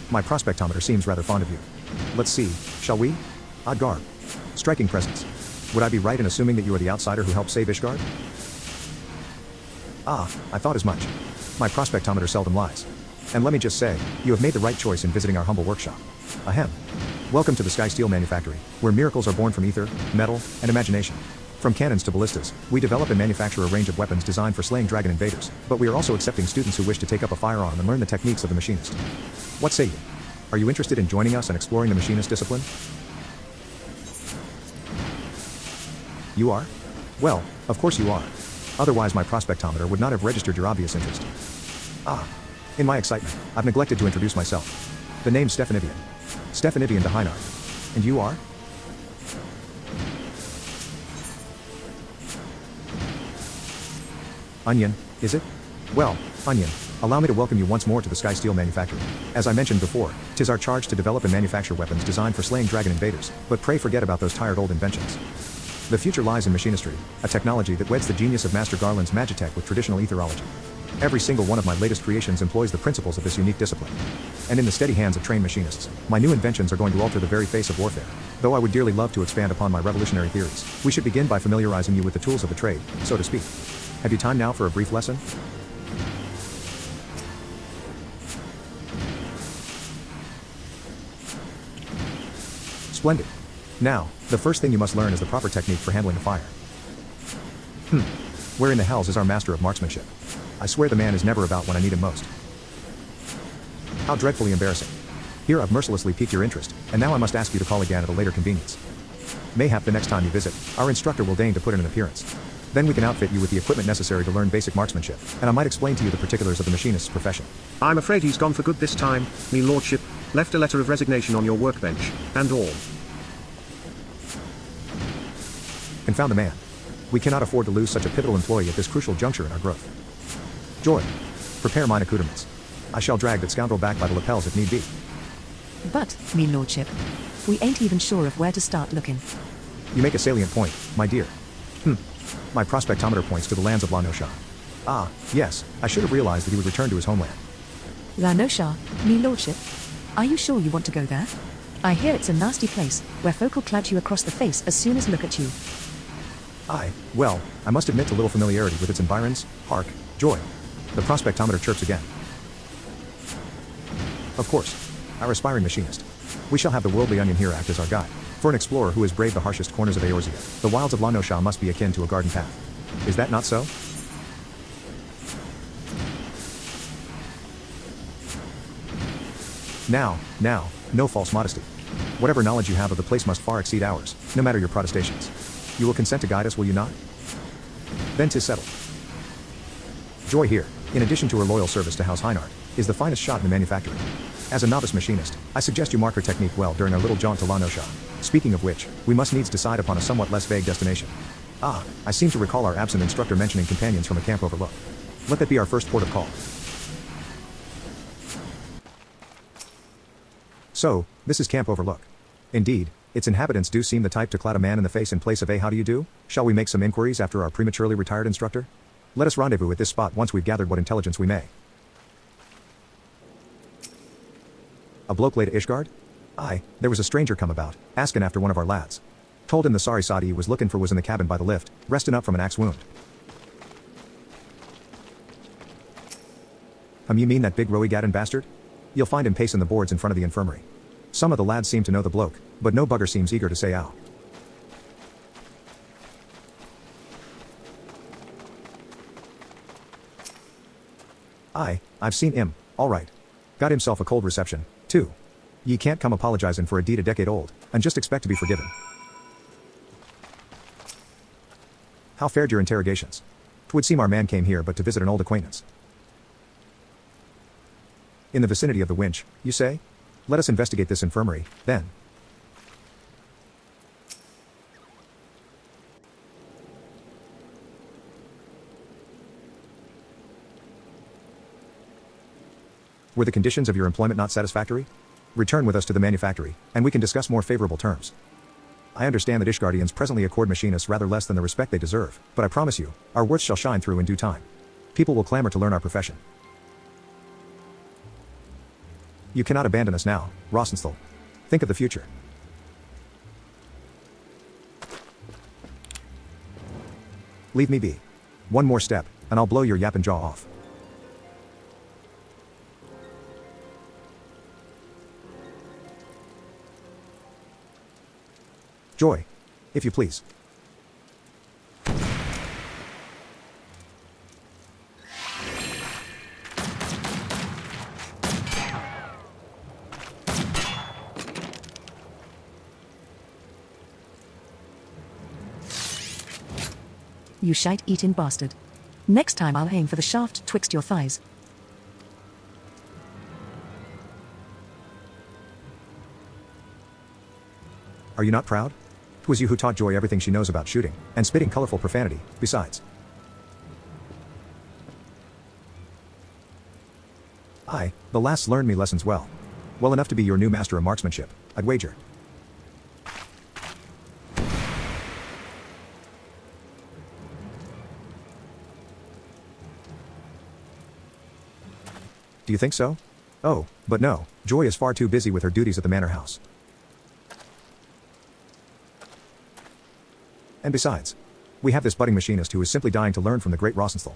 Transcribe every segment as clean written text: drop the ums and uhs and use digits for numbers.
My prospectometer seems rather fond of you. Let's see, shall we? Odd garb. Striking presence. Would I be right in assuming that you are the outsider who helped save Ishgard? Ah, I thought as much. My prospectometer seldom lies. And let me just say, you have made the right choice in visiting our humble workshop. Ahem. Welcome to the Skysteel manufactory, where miracles are born from ether, metal, and imagination. From cannons to ballistas, we develop and manufacture a range of weapons designed for slaying dragon invaders, but we are also accepting students who wish to take up a firearm and learn the techniques of the machinist. What say you? Are you interested in joining us and exploring the machinist discipline? You are? Well, of course you are. Otherwise my prospectometer would not have registered your obvious interest. Ah. In my excitement, I've neglected to introduce myself. The name's Stefanivian. Stefanivian de Heinard. And you are? Onion, is it? Well, Onion, allow me to welcome you once more to the Skysteel manufactory. As I mentioned before, 'tis our charge to develop and manufacture weapons designed for slaying dragon invaders, but pray forget about those tired old inventions. The future lies in machinistry, a technology that weds the genius of Master Garland's magitech with traditional etherology. Every single one of my latest creations employs the principles of this unique discipline. And in the steady hands of trained machinists, my new inventions are going to alter the very face of warfare. Though I would dearly love to expand upon my revolutionary theories, we should begin by familiarizing you with the tools of the trade, so to speak. Have you time now for a brief lesson? Splendid. Now, the first thing you must learn is the proper technique for handling a fire. Where in the hells is our master of marksmanship? I swear the man is never about when I need him most. How dreadfully embarrassing. Here I've mercilessly piqued your interest, and now I must ask you to call again at a later convenience. Mayhap the next time you visit, our instructor will deign to put in an appearance. Then we can outfit you with the equipment necessary to learn basic marksmanship, and I might explain to you the particulars of the machinist's profession. I'm afraid he's gone for good this time, me lordship, left a letter of resignation on your workbench, and all. Confound the man. We cannot afford to lose such a pivotal employee at this crucial juncture in our growth. Joy, prepare mine accoutrements. I shall drag that scoundrel back by the lapels if need be. But, me lordship, we ain't even sure of where to start looking. You make a salient point, my dear. My prospectometer points to the lands of La Nosha. Ah, yes, I should have realized that he would return to his homeland. La Nosha, me lordship? Are you sure you want to go there? I hear it's a nasty place, where folk'll clout you across the face as soon as look at you. Well, I must admit to little familiarity with its environs. Hark, Joy. The prospectometer chirps again. Of course, our aspiring machinist. We shall have the worldly onion here act as our guide. For an explorer who has braved the harshest corners of Eorzea, the wilds of La Nosha must be akin to a garden path. Is that not so? Now, no false modesty. Whatever knowledge you have of the place must far exceed ours, no matter your protestations. You will consent to guide us, will you not? Then 'tis settled. Joy here, in addition to her loyal service to House Heinard, is the finest shot in the manufactory. As a novice machinist, I suggest you mark her technique well during our little jaunt to La Nosha. Speaking of which, we must needs decide upon a somewhat less vague destination. I seem to recall our absent instructor mentioning companions from a camp overlook. Let that be our first port of call. So, this is Camp Overlook. Indeed, its inhabitants do seem the type to clout a man in the face in place of a how do you do? Shall we make some inquiries after our prematurely retired instructor? Let us rendezvous at this spot once we've gathered what intelligence we may. A bloke late Ishgard? Aye, there was a stranger come about, asking after one of our lads. Told him the sorry soddy he was looking for was in the cabin by the lift, resting up from an axe wound. You mean that big rowy-gaddin' bastard? You'll find him pacing the boards in front of the infirmary. Some of the lads seem to know the bloke, but no bugger seems eager to say ow. Aye, I've seen him, all right. Got himself a cold reception, too. Ye can't come apologizing for a deed a decade old, and just expect to be forgiven. How fared your interrogations? 'Twould seem our man came here but to visit an old acquaintance. In the vicinity of the winch, you say? Let us investigate this infirmary, then. Were the conditions of your employment not satisfactory? Return with us to the manufactory, and we can discuss more favorable terms. I understand that Ishgardians presently accord machinists rather less than the respect they deserve, but I promise you, our worth shall shine through in due time. People will clamor to learn our profession. You cannot abandon us now, Rosenthal. Think of the future. Leave me be. One more step, and I'll blow your yapping jaw off. Joy. If you please. You shite-eating bastard. Next time I'll aim for the shaft twixt your thighs. Are you not proud? 'Twas you who taught Joy everything she knows about shooting, and spitting colorful profanity, besides. I, the lass, learned me lessons well. Well enough to be your new master of marksmanship, I'd wager. Do you think so? Oh, but no, Joy is far too busy with her duties at the manor house. And besides, we have this budding machinist who is simply dying to learn from the great Rosenthal.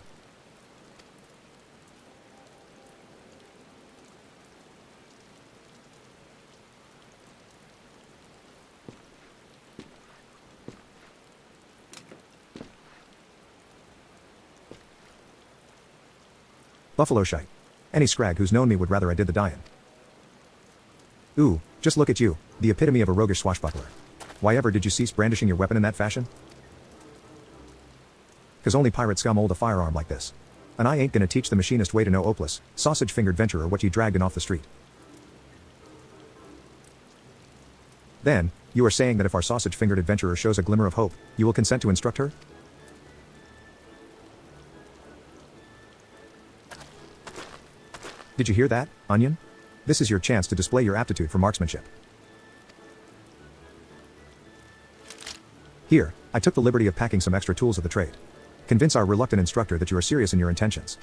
Buffalo shite. Any scrag who's known me would rather I did the dyin'. Ooh, just look at you, the epitome of a roguish swashbuckler. Why ever did you cease brandishing your weapon in that fashion? 'Cause only pirate scum hold a firearm like this. And I ain't gonna teach the machinist way to no opeless, sausage-fingered venturer what ye dragged in off the street. Then, you are saying that if our sausage-fingered adventurer shows a glimmer of hope, you will consent to instruct her? Did you hear that, Onion? This is your chance to display your aptitude for marksmanship. Here, I took the liberty of packing some extra tools of the trade. Convince our reluctant instructor that you are serious in your intentions.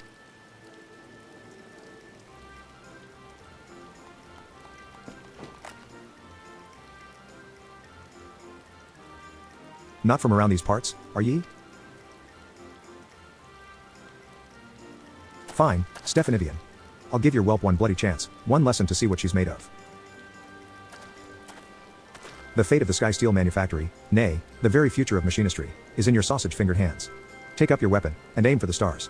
Not from around these parts, are ye? Fine, Stephanidian. I'll give your whelp one bloody chance, one lesson to see what she's made of. The fate of the Skysteel manufactory, nay, the very future of machinistry, is in your sausage-fingered hands. Take up your weapon, and aim for the stars.